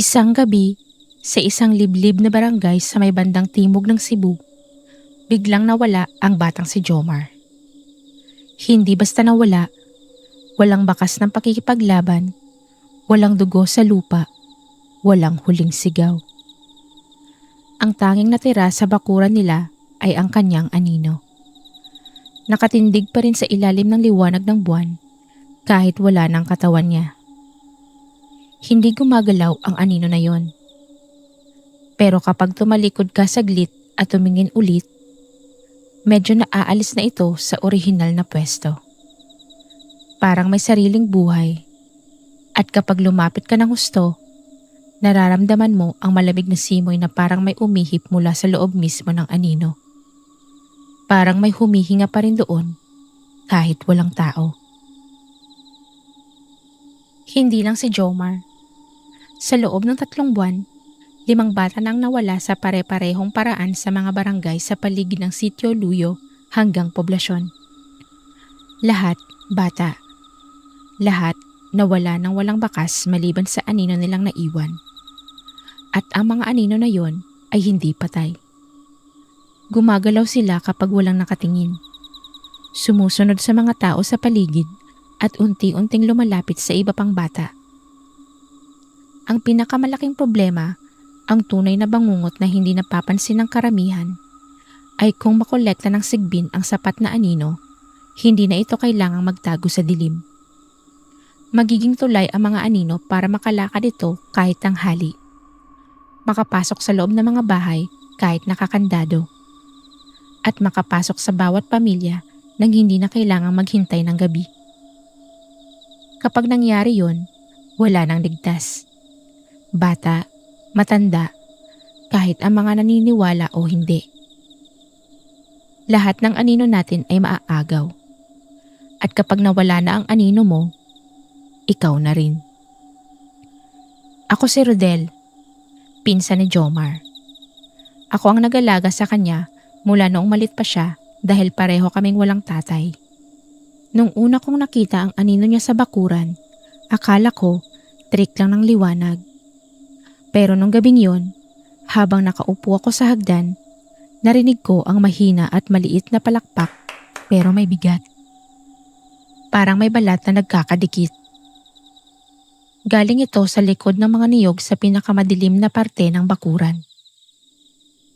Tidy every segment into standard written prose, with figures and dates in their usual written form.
Isang gabi, sa isang liblib na barangay sa may bandang timog ng Cebu, biglang nawala ang batang si Jomar. Hindi basta nawala, walang bakas ng pakikipaglaban, walang dugo sa lupa, walang huling sigaw. Ang tanging natira sa bakuran nila ay ang kanyang anino. Nakatindig pa rin sa ilalim ng liwanag ng buwan kahit wala ng katawan niya. Hindi gumagalaw ang anino na yon. Pero kapag tumalikod ka saglit at tumingin ulit, medyo naaalis na ito sa orihinal na pwesto. Parang may sariling buhay. At kapag lumapit ka ng husto, nararamdaman mo ang malamig na simoy na parang may umihip mula sa loob mismo ng anino. Parang may humihinga pa rin doon kahit walang tao. Hindi lang si Jomar. Sa loob ng 3 buwan, 5 bata nang nawala sa pare-parehong paraan sa mga barangay sa paligid ng Sitio Luyo hanggang poblasyon. Lahat bata. Lahat nawala ng walang bakas maliban sa anino nilang naiwan. At ang mga anino na yon ay hindi patay. Gumagalaw sila kapag walang nakatingin. Sumusunod sa mga tao sa paligid at unti-unting lumalapit sa iba pang bata. Ang pinakamalaking problema, ang tunay na bangungot na hindi napapansin ng karamihan, ay kung makolekta ng sigbin ang sapat na anino, hindi na ito kailangang magtago sa dilim. Magiging tulay ang mga anino para makalakad ito kahit tanghali. Makapasok sa loob ng mga bahay kahit nakakandado. At makapasok sa bawat pamilya nang hindi na kailangang maghintay ng gabi. Kapag nangyari yon, wala nang ligtas. Bata, matanda, kahit ang mga naniniwala o hindi. Lahat ng anino natin ay maaagaw. At kapag nawala na ang anino mo, ikaw na rin. Ako si Rodel, pinsan ni Jomar. Ako ang nag-alaga sa kanya mula noong malit pa siya dahil pareho kaming walang tatay. Nung una kong nakita ang anino niya sa bakuran, akala ko trik lang ng liwanag. Pero nung gabing yon, habang nakaupo ako sa hagdan, narinig ko ang mahina at maliit na palakpak pero may bigat. Parang may balat na nagkakadikit. Galing ito sa likod ng mga niyog sa pinakamadilim na parte ng bakuran.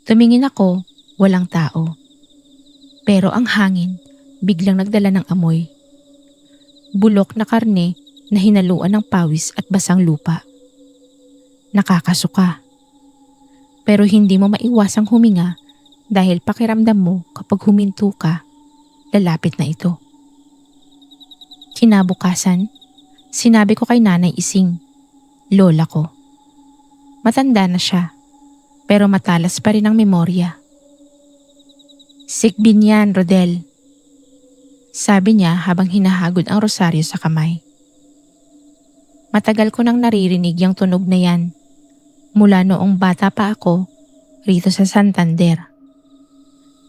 Tumingin ako, walang tao. Pero ang hangin biglang nagdala ng amoy. Bulok na karne na hinaluan ng pawis at basang lupa. Nakakasuka. Pero hindi mo maiwasang huminga dahil pakiramdam mo kapag huminto ka, lalapit na ito. Kinabukasan, sinabi ko kay Nanay Ising, lola ko. Matanda na siya, pero matalas pa rin ang memorya. Sigbin yan, Rodel. Sabi niya habang hinahagod ang rosaryo sa kamay. Matagal ko nang naririnig yung tunog na yan. Mula noong bata pa ako, rito sa Santander.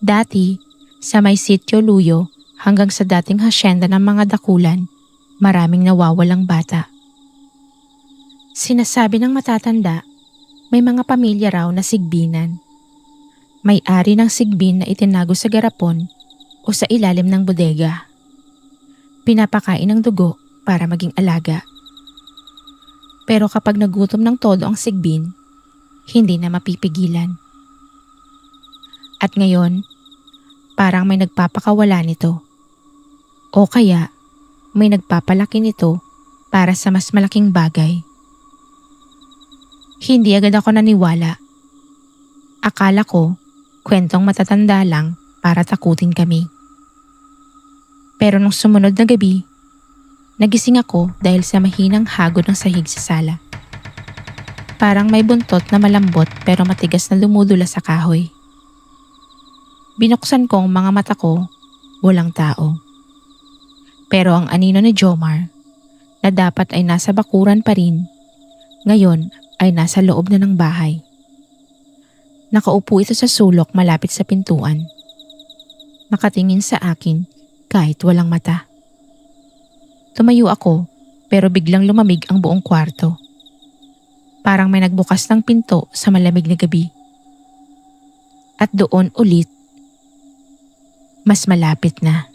Dati, sa may Sitio Luyo hanggang sa dating hasyenda ng mga dakulan, maraming nawawalang bata. Sinasabi ng matatanda, may mga pamilya raw na sigbinan. May-ari ng sigbin na itinago sa garapon o sa ilalim ng bodega. Pinapakain ng dugo para maging alaga. Pero kapag nagutom ng todo ang sigbin, hindi na mapipigilan. At ngayon, parang may nagpapakawala nito. O kaya, may nagpapalaki nito para sa mas malaking bagay. Hindi agad ako naniwala. Akala ko, kwentong matatanda lang para takutin kami. Pero nung sumunod na gabi, nagising ako dahil sa mahinang hagod ng sahig sa sala. Parang may buntot na malambot pero matigas na lumudula sa kahoy. Binuksan ko ang mga mata ko, walang tao. Pero ang anino ni Jomar, na dapat ay nasa bakuran pa rin, ngayon ay nasa loob na ng bahay. Nakaupo ito sa sulok malapit sa pintuan. Nakatingin sa akin kahit walang mata. Tumayo ako pero biglang lumamig ang buong kwarto. Parang may nagbukas ng pinto sa malamig na gabi. At doon ulit, mas malapit na.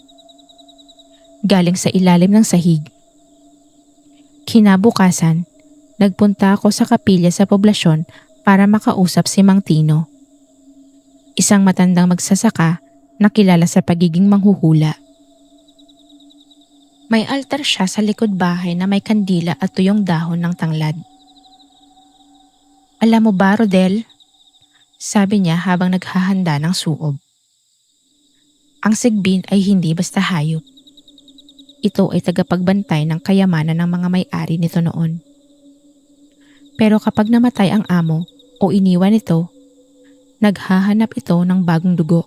Galing sa ilalim ng sahig. Kinabukasan, nagpunta ako sa kapilya sa poblasyon para makausap si Mang Tino. Isang matandang magsasaka na kilala sa pagiging manghuhula. May altar siya sa likod bahay na may kandila at tuyong dahon ng tanglad. "Alam mo ba, Rodel?" sabi niya habang naghahanda ng suob. Ang sigbin ay hindi basta hayop. Ito ay tagapagbantay ng kayamanan ng mga may-ari nito noon. Pero kapag namatay ang amo o iniwan ito, naghahanap ito ng bagong dugo.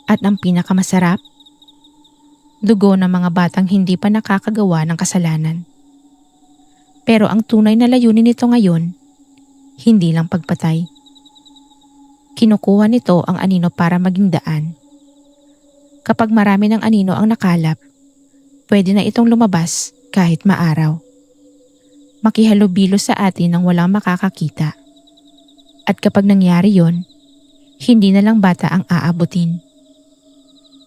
At ang pinakamasarap, dugo ng mga batang hindi pa nakakagawa ng kasalanan. Pero ang tunay na layunin nito ngayon, hindi lang pagpatay. Kinukuha nito ang anino para maging daan. Kapag marami ng anino ang nakalap, pwede na itong lumabas kahit maaraw. Makihalubilo sa atin nang walang makakakita. At kapag nangyari yon, hindi na lang bata ang aabutin.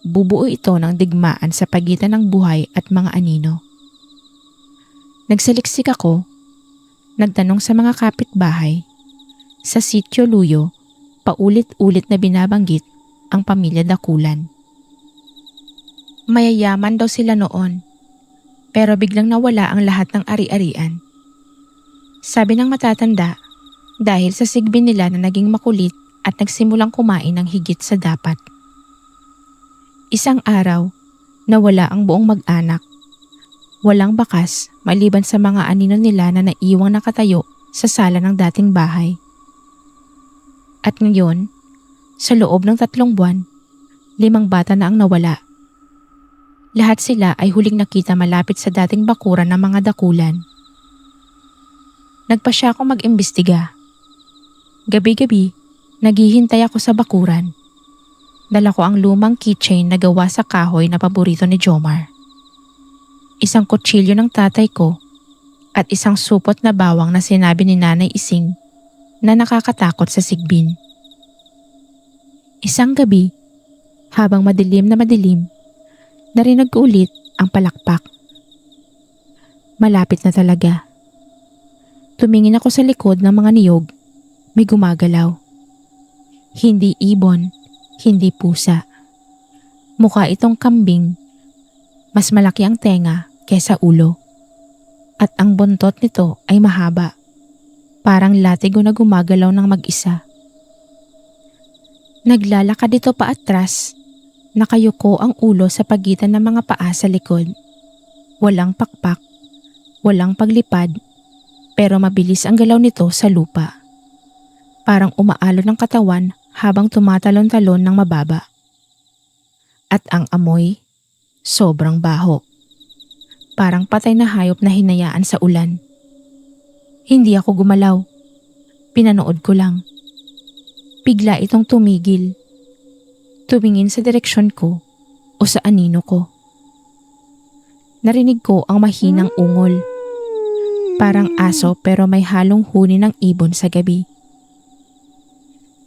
Bubuo ito ng digmaan sa pagitan ng buhay at mga anino. Nagsaliksik ako, nagtanong sa mga kapitbahay. Sa Sitio Luyo, paulit-ulit na binabanggit ang pamilya Dakulan. Mayayaman daw sila noon, pero biglang nawala ang lahat ng ari-arian. Sabi ng matatanda, dahil sa sigbin nila na naging makulit at nagsimulang kumain ng higit sa dapat. Isang araw, nawala ang buong mag-anak. Walang bakas maliban sa mga anino nila na naiwang nakatayo sa sala ng dating bahay. At ngayon, sa loob ng 3 buwan, 5 bata na ang nawala. Lahat sila ay huling nakita malapit sa dating bakuran ng mga Dakulan. Nagpa siya akong mag-imbestiga. Gabi-gabi, naghihintay ako sa bakuran. Dala ko ang lumang keychain na gawa sa kahoy na paborito ni Jomar. Isang kutsilyo ng tatay ko at isang supot na bawang na sinabi ni Nanay Ising na nakakatakot sa sigbin. Isang gabi, habang madilim na madilim, narinig ko ulit ang palakpak. Malapit na talaga. Tumingin ako sa likod ng mga niyog. May gumagalaw. Hindi ibon, hindi pusa. Mukha itong kambing. Mas malaki ang tenga kesa ulo. At ang buntot nito ay mahaba. Parang latigo na gumagalaw ng mag-isa. Naglalakad ito paatras. Nakayuko ang ulo sa pagitan ng mga paa sa likod. Walang pakpak, walang paglipad, pero mabilis ang galaw nito sa lupa. Parang umaalo ng katawan habang tumatalon-talon ng mababa. At ang amoy, sobrang baho. Parang patay na hayop na hinayaan sa ulan. Hindi ako gumalaw. Pinanood ko lang. Bigla itong tumigil. Tumingin sa direksyon ko o sa anino ko. Narinig ko ang mahinang ungol. Parang aso pero may halong huni ng ibon sa gabi.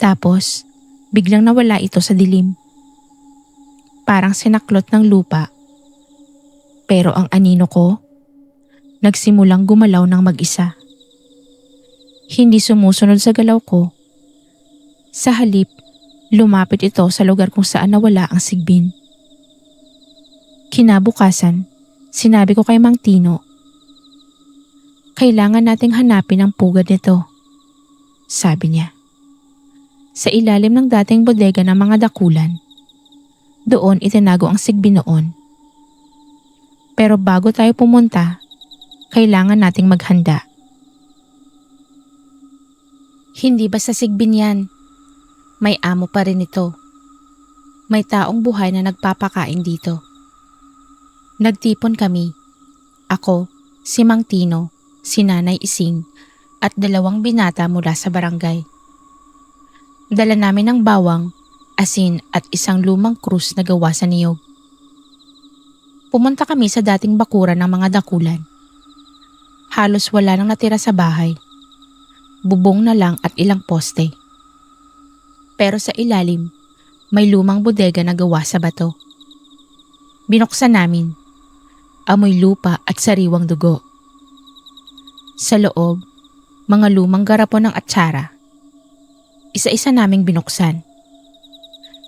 Tapos, biglang nawala ito sa dilim. Parang sinaklot ng lupa. Pero ang anino ko, nagsimulang gumalaw ng mag-isa. Hindi sumusunod sa galaw ko. Sa halip, lumapit ito sa lugar kung saan nawala ang sigbin. Kinabukasan, sinabi ko kay Mang Tino, "Kailangan nating hanapin ang pugad nito," sabi niya. Sa ilalim ng dating bodega ng mga Dakulan, doon itinago ang sigbin noon. Pero bago tayo pumunta, kailangan nating maghanda. Hindi basta sigbin yan. May amo pa rin ito. May taong buhay na nagpapakain dito. Nagtipon kami. Ako, si Mang Tino, si Nanay Ising, at 2 binata mula sa barangay. Dala namin ng bawang, asin at isang lumang krus na gawa sa niyog. Pumunta kami sa dating bakuran ng mga Dakulan. Halos wala nang natira sa bahay. Bubong na lang at ilang poste. Pero sa ilalim, may lumang bodega na gawa sa bato. Binuksan namin. Amoy lupa at sariwang dugo. Sa loob, mga lumang garapon ng atsara. Isa-isa naming binuksan.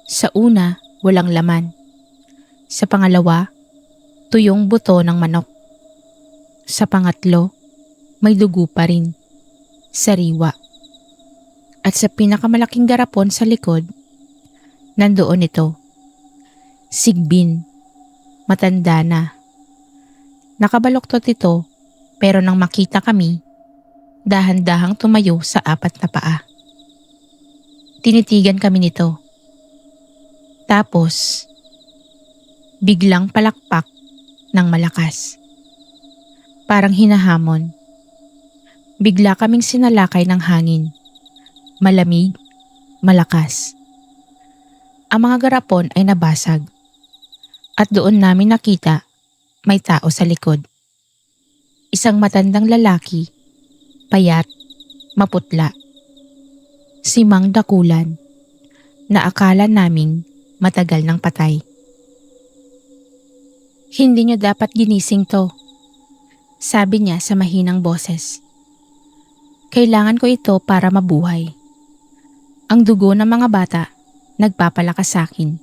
Sa una, walang laman. Sa pangalawa, tuyong buto ng manok. Sa pangatlo, may dugo pa rin. Sariwa. At sa pinakamalaking garapon sa likod, nandoon ito. Sigbin. Matanda na. Nakabaluktot ito, pero nang makita kami, dahan-dahang tumayo sa 4 na paa. Tinitigan kami nito. Tapos, biglang palakpak ng malakas. Parang hinahamon. Bigla kaming sinalakay ng hangin. Malamig, malakas. Ang mga garapon ay nabasag. At doon namin nakita, may tao sa likod. Isang matandang lalaki, payat, maputla. Si Mang Dakulan, na akala naming matagal nang patay. Hindi niyo dapat ginising to, sabi niya sa mahinang boses. Kailangan ko ito para mabuhay. Ang dugo ng mga bata nagpapalakas sa akin.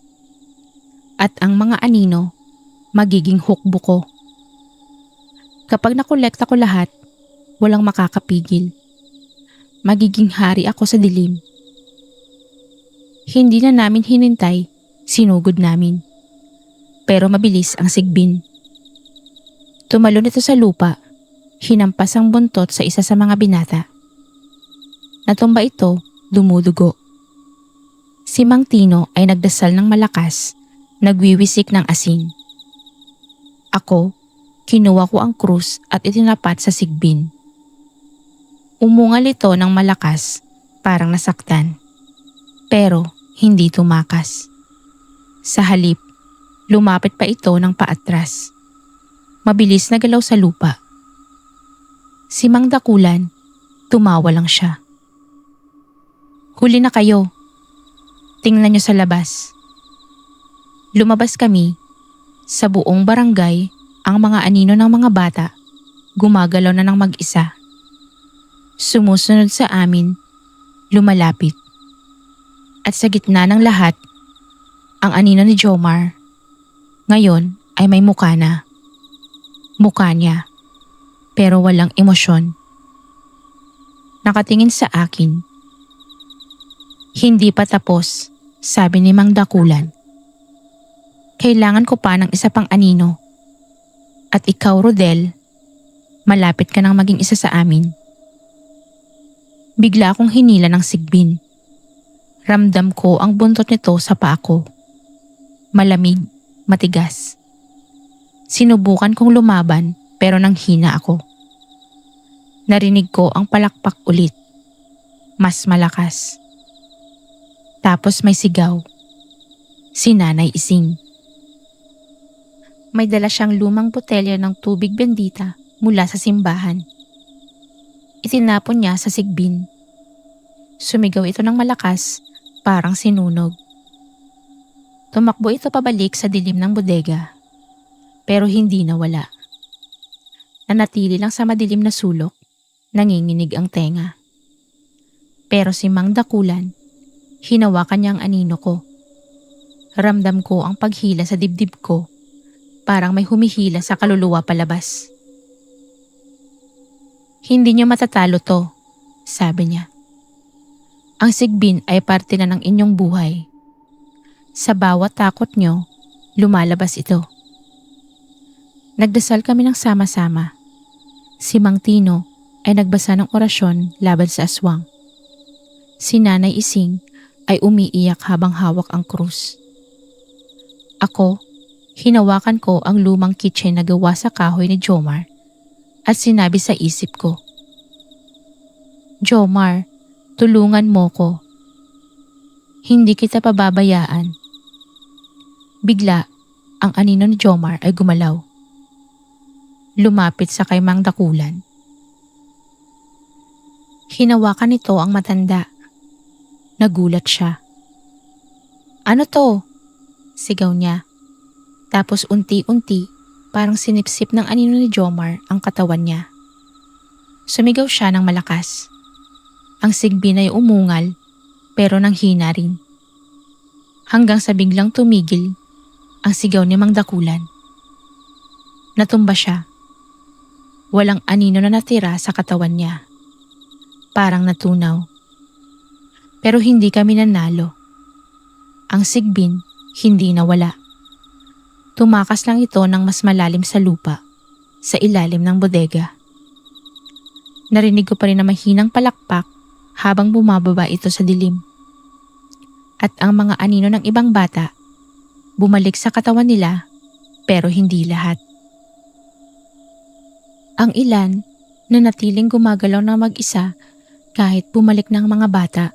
At ang mga anino magiging hukbo ko. Kapag nakolekta ko lahat, walang makakapigil. Magiging hari ako sa dilim. Hindi na namin hinintay, sinugod namin. Pero mabilis ang sigbin. Tumalon ito sa lupa, hinampas ang buntot sa isa sa mga binata. Natumba ito, dumudugo. Si Mang Tino ay nagdasal ng malakas, nagwiwisik ng asin. Ako, kinuha ko ang krus at itinapat sa sigbin. Umungal ito ng malakas, parang nasaktan. Pero hindi tumakas. Sa halip, lumapit pa ito ng paatras. Mabilis na galaw sa lupa. Si Mang Dakulan, tumawa lang siya. Huli na kayo. Tingnan niyo sa labas. Lumabas kami. Sa buong barangay, ang mga anino ng mga bata, gumagalaw na ng mag-isa. Sumusunod sa amin, lumalapit. At sa gitna ng lahat, ang anino ni Jomar, ngayon ay may mukha na. Mukha niya, pero walang emosyon. Nakatingin sa akin. Hindi pa tapos, sabi ni Mang Dakulan. Kailangan ko pa ng isa pang anino. At ikaw, Rodel, malapit ka nang maging isa sa amin. Bigla akong hinila ng sigbin. Ramdam ko ang buntot nito sa paa ko. Malamig, matigas. Sinubukan kong lumaban pero nanghina ako. Narinig ko ang palakpak ulit. Mas malakas. Tapos may sigaw. Si Nanay Ising. May dala siyang lumang botelya ng tubig bendita mula sa simbahan. Itinapon niya sa sigbin. Sumigaw ito ng malakas, parang sinunog. Tumakbo ito pabalik sa dilim ng bodega, pero hindi nawala. Nanatili lang sa madilim na sulok, nanginginig ang tenga. Pero si Mang Dakulan, hinawakan niya ang anino ko. Ramdam ko ang paghila sa dibdib ko. Parang may humihila sa kaluluwa palabas. Hindi niyo matatalo to, sabi niya. Ang sigbin ay parte na ng inyong buhay. Sa bawat takot niyo, lumalabas ito. Nagdasal kami ng sama-sama. Si Mang Tino ay nagbasa ng orasyon laban sa aswang. Si Nanay Ising ay umiiyak habang hawak ang krus. Ako, hinawakan ko ang lumang kitchen na gawa sa kahoy ni Jomar at sinabi sa isip ko, Jomar, tulungan mo ko. Hindi kita pababayaan. Bigla, ang anino ni Jomar ay gumalaw. Lumapit sa kay Mang Dakulan. Hinawakan nito ang matanda. Nagulat siya. "Ano to?" sigaw niya. Tapos unti-unti parang sinipsip ng anino ni Jomar ang katawan niya. Sumigaw siya ng malakas. Ang sigbin ay umungal pero nanghina rin. Hanggang sa biglang tumigil ang sigaw ni Mang Dakulan. Natumba siya. Walang anino na natira sa katawan niya. Parang natunaw. Pero hindi kami nanalo. Ang sigbin hindi nawala. Tumakas lang ito ng mas malalim sa lupa, sa ilalim ng bodega. Narinig ko pa rin na mahinang palakpak habang bumababa ito sa dilim. At ang mga anino ng ibang bata, bumalik sa katawan nila pero hindi lahat. Ang ilan na natiling gumagalaw ng mag-isa kahit bumalik ng mga bata.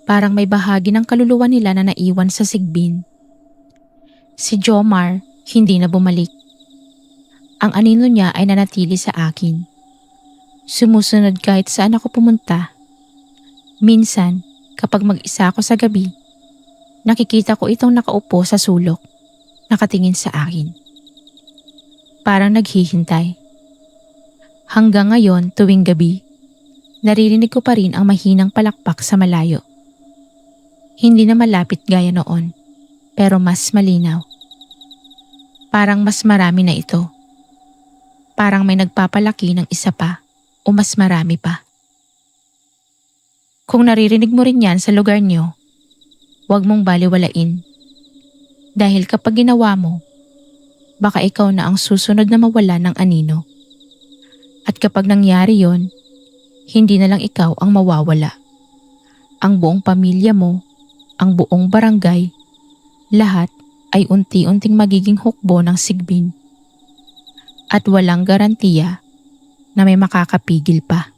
Parang may bahagi ng kaluluwa nila na naiwan sa sigbin. Si Jomar hindi na bumalik. Ang anino niya ay nanatili sa akin. Sumusunod kahit saan ako pumunta. Minsan, kapag mag-isa ako sa gabi, nakikita ko itong nakaupo sa sulok, nakatingin sa akin. Parang naghihintay. Hanggang ngayon tuwing gabi, naririnig ko pa rin ang mahinang palakpak sa malayo. Hindi na malapit gaya noon, pero mas malinaw. Parang mas marami na ito. Parang may nagpapalaki ng isa pa o mas marami pa. Kung naririnig mo rin yan sa lugar nyo, huwag mong baliwalain. Dahil kapag ginawa mo, baka ikaw na ang susunod na mawala ng anino. At kapag nangyari yon, hindi na lang ikaw ang mawawala. Ang buong pamilya mo, ang buong barangay, lahat ay unti-unting magiging hukbo ng sigbin. At walang garantiya na may makakapigil pa.